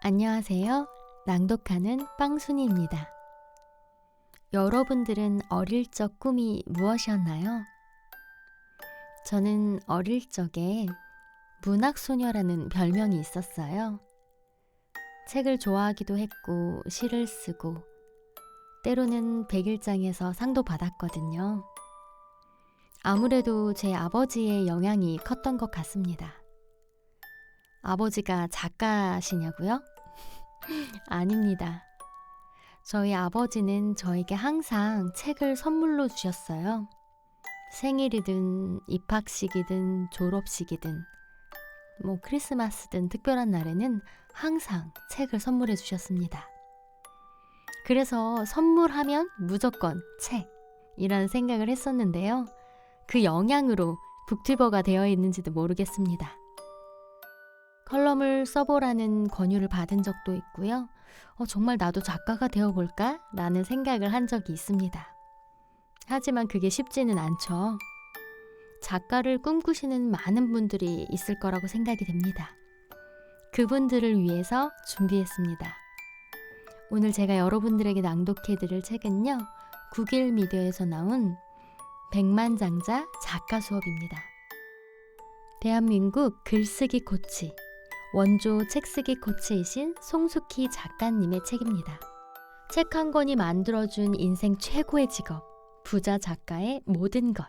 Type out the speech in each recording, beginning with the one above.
안녕하세요. 낭독하는 빵순이입니다. 여러분들은 어릴 적 꿈이 무엇이었나요? 저는 어릴 적에 문학소녀라는 별명이 있었어요. 책을 좋아하기도 했고 시를 쓰고 때로는 백일장에서 상도 받았거든요. 아무래도 제 아버지의 영향이 컸던 것 같습니다. 아버지가 작가시냐고요? 아닙니다. 저희 아버지는 저에게 항상 책을 선물로 주셨어요. 생일이든 입학식이든 졸업식이든 크리스마스든 특별한 날에는 항상 책을 선물해 주셨습니다. 그래서 선물하면 무조건 책이라는 생각을 했었는데요. 그 영향으로 북튜버가 되어 있는지도 모르겠습니다. 컬럼을 써보라는 권유를 받은 적도 있고요. 정말 나도 작가가 되어볼까? 라는 생각을 한 적이 있습니다. 하지만 그게 쉽지는 않죠. 작가를 꿈꾸시는 많은 분들이 있을 거라고 생각이 됩니다. 그분들을 위해서 준비했습니다. 오늘 제가 여러분들에게 낭독해드릴 책은요. 국일미디어에서 나온 백만장자 작가 수업입니다. 대한민국 글쓰기 코치, 원조 책쓰기 코치이신 송숙희 작가님의 책입니다. 책 한 권이 만들어준 인생 최고의 직업, 부자 작가의 모든 것.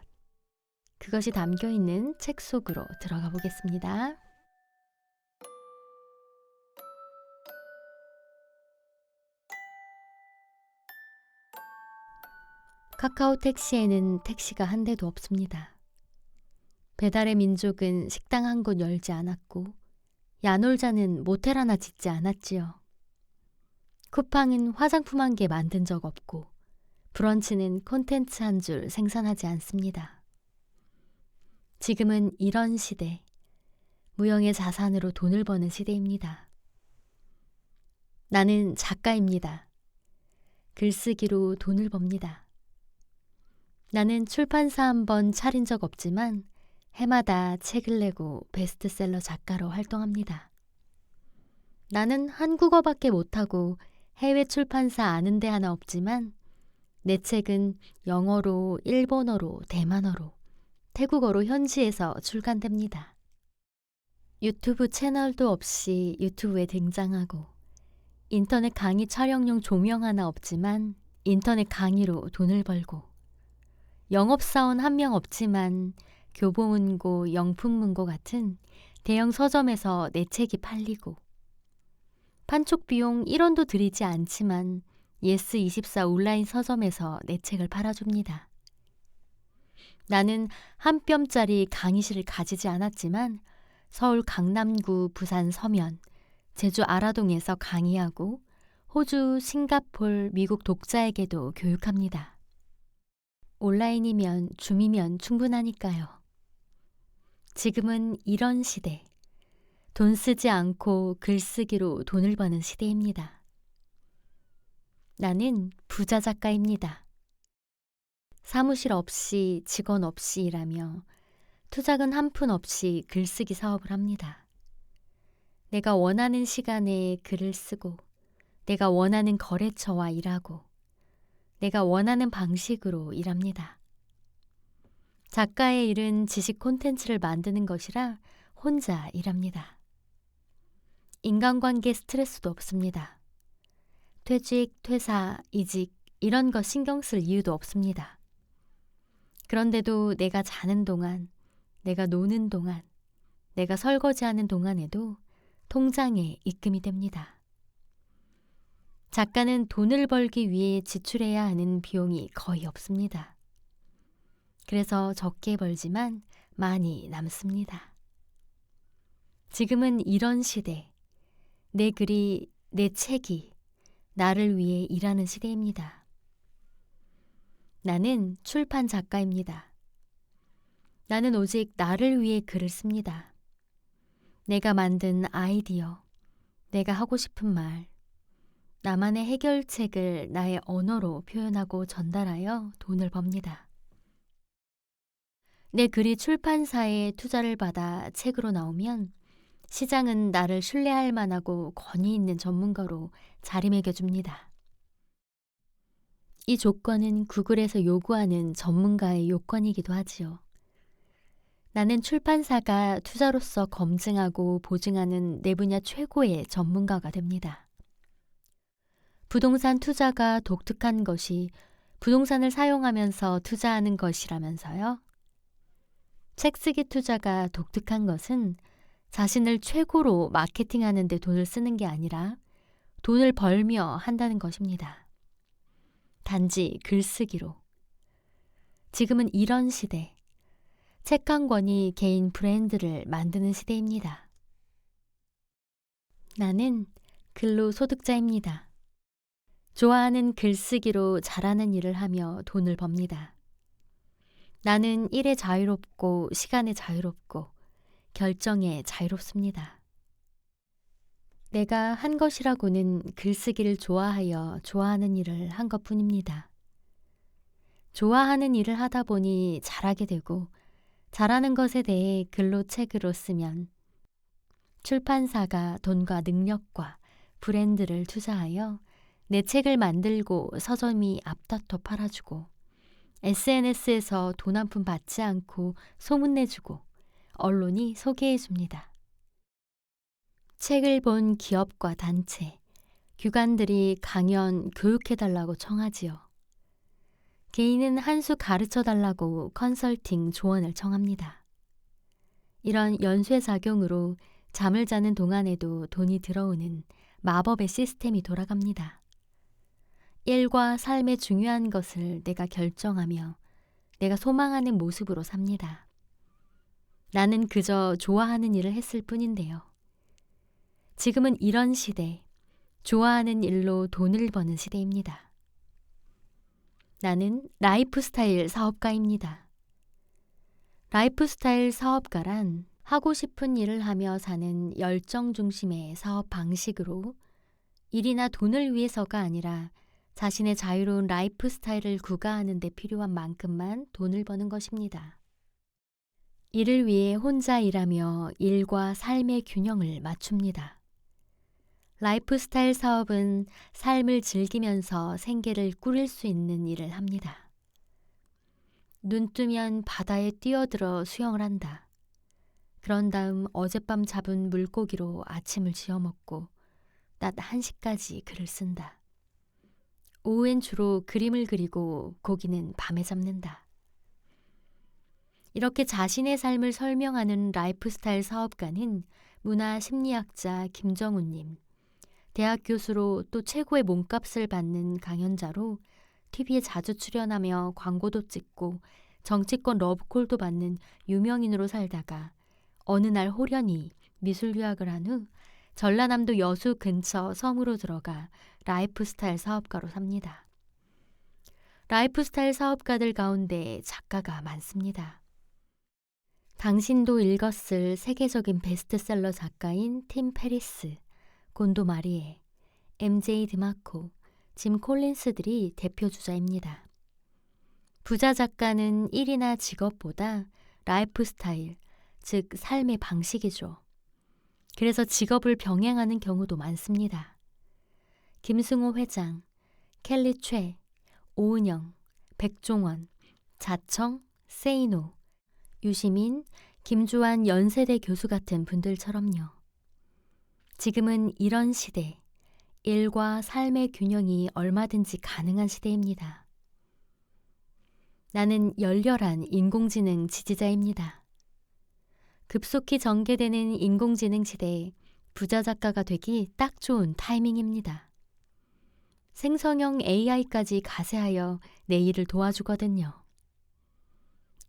그것이 담겨있는 책 속으로 들어가 보겠습니다. 카카오 택시에는 택시가 한 대도 없습니다. 배달의 민족은 식당 한 곳 열지 않았고 야놀자는 모텔 하나 짓지 않았지요. 쿠팡은 화장품 한 개 만든 적 없고 브런치는 콘텐츠 한 줄 생산하지 않습니다. 지금은 이런 시대, 무형의 자산으로 돈을 버는 시대입니다. 나는 작가입니다. 글쓰기로 돈을 법니다. 나는 출판사 한 번 차린 적 없지만 해마다 책을 내고 베스트셀러 작가로 활동합니다. 나는 한국어밖에 못하고 해외 출판사 아는 데 하나 없지만 내 책은 영어로, 일본어로, 대만어로, 태국어로 현지에서 출간됩니다. 유튜브 채널도 없이 유튜브에 등장하고 인터넷 강의 촬영용 조명 하나 없지만 인터넷 강의로 돈을 벌고 영업사원 한 명 없지만 교보문고, 영풍문고 같은 대형 서점에서 내 책이 팔리고 판촉 비용 1원도 들이지 않지만 예스24 온라인 서점에서 내 책을 팔아줍니다. 나는 한 뼘짜리 강의실을 가지지 않았지만 서울 강남구, 부산 서면, 제주 아라동에서 강의하고 호주, 싱가폴, 미국 독자에게도 교육합니다. 온라인이면 줌이면 충분하니까요. 지금은 이런 시대, 돈 쓰지 않고 글쓰기로 돈을 버는 시대입니다. 나는 부자 작가입니다. 사무실 없이 직원 없이 일하며 투자금 한 푼 없이 글쓰기 사업을 합니다. 내가 원하는 시간에 글을 쓰고 내가 원하는 거래처와 일하고 내가 원하는 방식으로 일합니다. 작가의 일은 지식 콘텐츠를 만드는 것이라 혼자 일합니다. 인간관계 스트레스도 없습니다. 퇴직, 퇴사, 이직 이런 거 신경 쓸 이유도 없습니다. 그런데도 내가 자는 동안, 내가 노는 동안, 내가 설거지하는 동안에도 통장에 입금이 됩니다. 작가는 돈을 벌기 위해 지출해야 하는 비용이 거의 없습니다. 그래서 적게 벌지만 많이 남습니다. 지금은 이런 시대, 내 글이, 내 책이 나를 위해 일하는 시대입니다. 나는 출판 작가입니다. 나는 오직 나를 위해 글을 씁니다. 내가 만든 아이디어, 내가 하고 싶은 말, 나만의 해결책을 나의 언어로 표현하고 전달하여 돈을 법니다. 내 글이 출판사에 투자를 받아 책으로 나오면 시장은 나를 신뢰할 만하고 권위 있는 전문가로 자리매겨줍니다. 이 조건은 구글에서 요구하는 전문가의 요건이기도 하지요. 나는 출판사가 투자로서 검증하고 보증하는 내 분야 최고의 전문가가 됩니다. 부동산 투자가 독특한 것이 부동산을 사용하면서 투자하는 것이라면서요. 책 쓰기 투자가 독특한 것은 자신을 최고로 마케팅하는 데 돈을 쓰는 게 아니라 돈을 벌며 한다는 것입니다. 단지 글쓰기로. 지금은 이런 시대, 책 한 권이 개인 브랜드를 만드는 시대입니다. 나는 근로소득자입니다. 좋아하는 글쓰기로 잘하는 일을 하며 돈을 법니다. 나는 일에 자유롭고 시간에 자유롭고 결정에 자유롭습니다. 내가 한 것이라고는 글쓰기를 좋아하여 좋아하는 일을 한 것뿐입니다. 좋아하는 일을 하다 보니 잘하게 되고 잘하는 것에 대해 글로 책으로 쓰면 출판사가 돈과 능력과 브랜드를 투자하여 내 책을 만들고 서점이 앞다퉈 팔아주고 SNS에서 돈 한 푼 받지 않고 소문내주고 언론이 소개해줍니다. 책을 본 기업과 단체, 기관들이 강연, 교육해달라고 청하지요. 개인은 한 수 가르쳐달라고 컨설팅, 조언을 청합니다. 이런 연쇄작용으로 잠을 자는 동안에도 돈이 들어오는 마법의 시스템이 돌아갑니다. 일과 삶의 중요한 것을 내가 결정하며 내가 소망하는 모습으로 삽니다. 나는 그저 좋아하는 일을 했을 뿐인데요. 지금은 이런 시대, 좋아하는 일로 돈을 버는 시대입니다. 나는 라이프스타일 사업가입니다. 라이프스타일 사업가란 하고 싶은 일을 하며 사는 열정 중심의 사업 방식으로 일이나 돈을 위해서가 아니라 자신의 자유로운 라이프 스타일을 구가하는 데 필요한 만큼만 돈을 버는 것입니다. 이를 위해 혼자 일하며 일과 삶의 균형을 맞춥니다. 라이프 스타일 사업은 삶을 즐기면서 생계를 꾸릴 수 있는 일을 합니다. 눈 뜨면 바다에 뛰어들어 수영을 한다. 그런 다음 어젯밤 잡은 물고기로 아침을 지어 먹고 낮 1시까지 글을 쓴다. 오후엔 주로 그림을 그리고 고기는 밤에 잡는다. 이렇게 자신의 삶을 설명하는 라이프스타일 사업가는 문화심리학자 김정훈님, 대학 교수로 또 최고의 몸값을 받는 강연자로 TV에 자주 출연하며 광고도 찍고 정치권 러브콜도 받는 유명인으로 살다가 어느 날 홀연히 미술 유학을 한 후 전라남도 여수 근처 섬으로 들어가 라이프스타일 사업가로 삽니다. 라이프스타일 사업가들 가운데 작가가 많습니다. 당신도 읽었을 세계적인 베스트셀러 작가인 팀 페리스, 곤도 마리에, MJ 드마코, 짐 콜린스들이 대표 주자입니다. 부자 작가는 일이나 직업보다 라이프스타일, 즉 삶의 방식이죠. 그래서 직업을 병행하는 경우도 많습니다. 김승호 회장, 켈리 최, 오은영, 백종원, 자청, 세이노, 유시민, 김주환 연세대 교수 같은 분들처럼요. 지금은 이런 시대, 일과 삶의 균형이 얼마든지 가능한 시대입니다. 나는 열렬한 인공지능 지지자입니다. 급속히 전개되는 인공지능 시대에 부자 작가가 되기 딱 좋은 타이밍입니다. 생성형 AI까지 가세하여 내 일을 도와주거든요.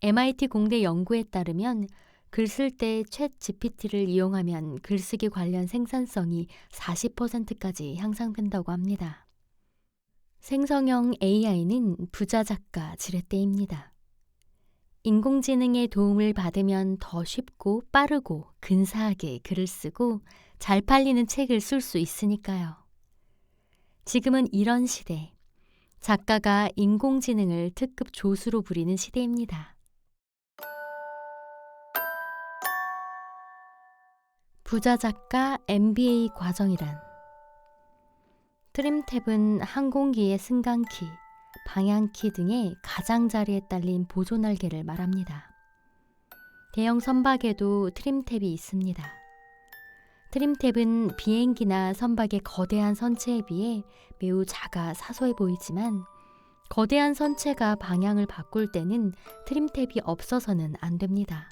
MIT 공대 연구에 따르면 글 쓸 때 챗 GPT를 이용하면 글쓰기 관련 생산성이 40%까지 향상된다고 합니다. 생성형 AI는 부자 작가 지렛대입니다. 인공지능의 도움을 받으면 더 쉽고 빠르고 근사하게 글을 쓰고 잘 팔리는 책을 쓸 수 있으니까요. 지금은 이런 시대, 작가가 인공지능을 특급 조수로 부리는 시대입니다. 부자 작가 MBA 과정이란 트림탭은 항공기의 승강키, 방향키 등의 가장자리에 딸린 보조날개를 말합니다. 대형 선박에도 트림탭이 있습니다. 트림탭은 비행기나 선박의 거대한 선체에 비해 매우 작아 사소해 보이지만 거대한 선체가 방향을 바꿀 때는 트림탭이 없어서는 안 됩니다.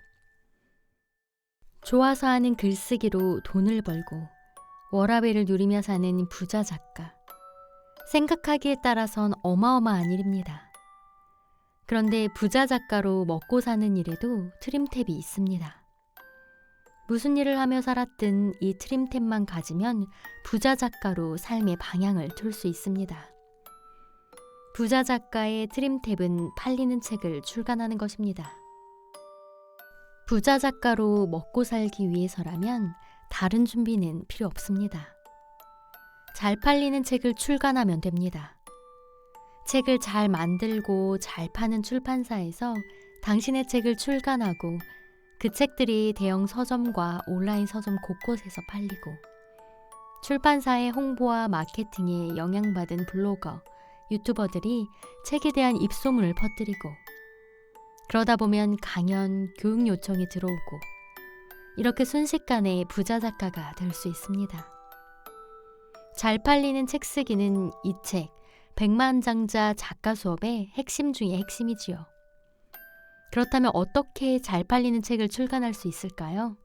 좋아서 하는 글쓰기로 돈을 벌고 워라밸을 누리며 사는 부자 작가. 생각하기에 따라선 어마어마한 일입니다. 그런데 부자 작가로 먹고 사는 일에도 트림탭이 있습니다. 무슨 일을 하며 살았든 이 트림탭만 가지면 부자 작가로 삶의 방향을 틀 수 있습니다. 부자 작가의 트림탭은 팔리는 책을 출간하는 것입니다. 부자 작가로 먹고 살기 위해서라면 다른 준비는 필요 없습니다. 잘 팔리는 책을 출간하면 됩니다. 책을 잘 만들고 잘 파는 출판사에서 당신의 책을 출간하고 그 책들이 대형 서점과 온라인 서점 곳곳에서 팔리고 출판사의 홍보와 마케팅에 영향받은 블로거, 유튜버들이 책에 대한 입소문을 퍼뜨리고 그러다 보면 강연, 교육 요청이 들어오고 이렇게 순식간에 부자 작가가 될 수 있습니다. 잘 팔리는 책 쓰기는 이 책, 백만장자 작가 수업의 핵심 중의 핵심이지요. 그렇다면 어떻게 잘 팔리는 책을 출간할 수 있을까요?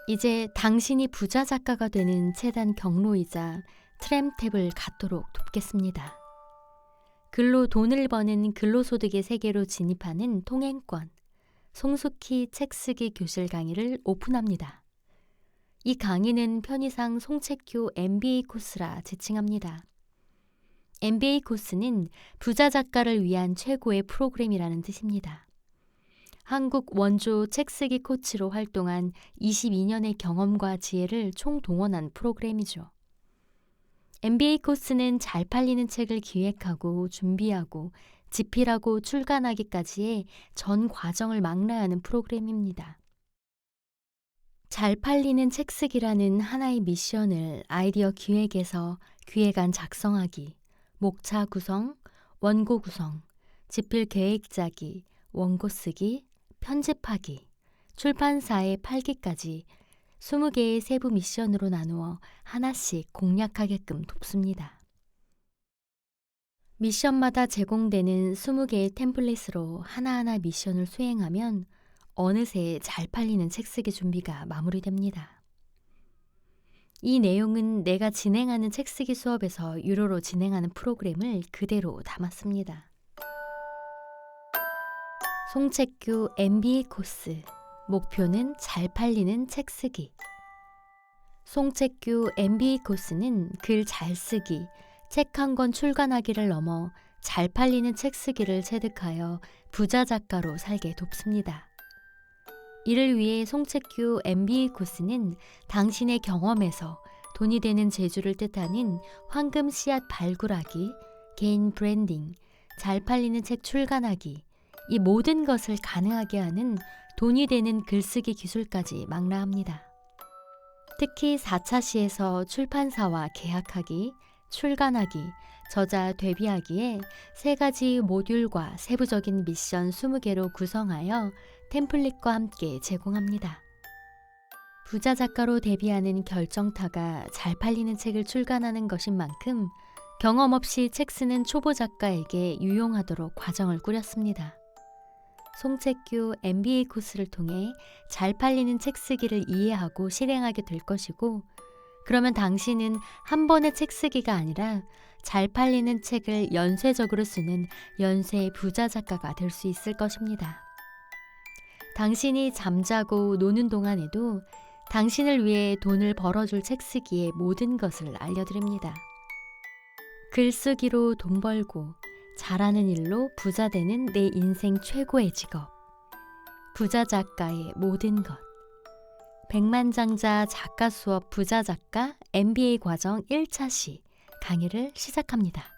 이제 당신이 부자 작가가 되는 최단 경로이자 트림탭을 갖도록 돕겠습니다. 글로 돈을 버는 근로소득의 세계로 진입하는 통행권, 송숙희 책쓰기 교실 강의를 오픈합니다. 이 강의는 편의상 송책교 MBA 코스라 지칭합니다. MBA 코스는 부자 작가를 위한 최고의 프로그램이라는 뜻입니다. 한국 원조 책쓰기 코치로 활동한 22년의 경험과 지혜를 총동원한 프로그램이죠. MBA 코스는 잘 팔리는 책을 기획하고 준비하고 집필하고 출간하기까지의 전 과정을 망라하는 프로그램입니다. 잘 팔리는 책 쓰기라는 하나의 미션을 아이디어 기획에서 기획안 작성하기, 목차 구성, 원고 구성, 집필 계획 짜기, 원고 쓰기, 편집하기, 출판사에 팔기까지 20개의 세부 미션으로 나누어 하나씩 공략하게끔 돕습니다. 미션마다 제공되는 20개의 템플릿으로 하나하나 미션을 수행하면 어느새 잘 팔리는 책 쓰기 준비가 마무리됩니다. 이 내용은 내가 진행하는 책 쓰기 수업에서 유료로 진행하는 프로그램을 그대로 담았습니다. 송책교 MBA 코스, 목표는 잘 팔리는 책 쓰기. 송책교 MBA 코스는 글 잘 쓰기, 책 한 권 출간하기를 넘어 잘 팔리는 책 쓰기를 체득하여 부자 작가로 살게 돕습니다. 이를 위해 송책교 MBA 코스는 당신의 경험에서 돈이 되는 재주를 뜻하는 황금 씨앗 발굴하기, 개인 브랜딩, 잘 팔리는 책 출간하기, 이 모든 것을 가능하게 하는 돈이 되는 글쓰기 기술까지 망라합니다. 특히 4차 시에서 출판사와 계약하기, 출간하기, 저자 데뷔하기에 3가지 모듈과 세부적인 미션 20개로 구성하여 템플릿과 함께 제공합니다. 부자 작가로 데뷔하는 결정타가 잘 팔리는 책을 출간하는 것인 만큼 경험 없이 책 쓰는 초보 작가에게 유용하도록 과정을 꾸렸습니다. 송책교 MBA 코스를 통해 잘 팔리는 책 쓰기를 이해하고 실행하게 될 것이고, 그러면 당신은 한 번의 책 쓰기가 아니라 잘 팔리는 책을 연쇄적으로 쓰는 연쇄 부자 작가가 될 수 있을 것입니다. 당신이 잠자고 노는 동안에도 당신을 위해 돈을 벌어줄 책 쓰기의 모든 것을 알려드립니다. 글쓰기로 돈 벌고 잘하는 일로 부자 되는 내 인생 최고의 직업. 부자 작가의 모든 것. 백만장자 작가 수업 부자 작가 MBA 과정 1차 시 강의를 시작합니다.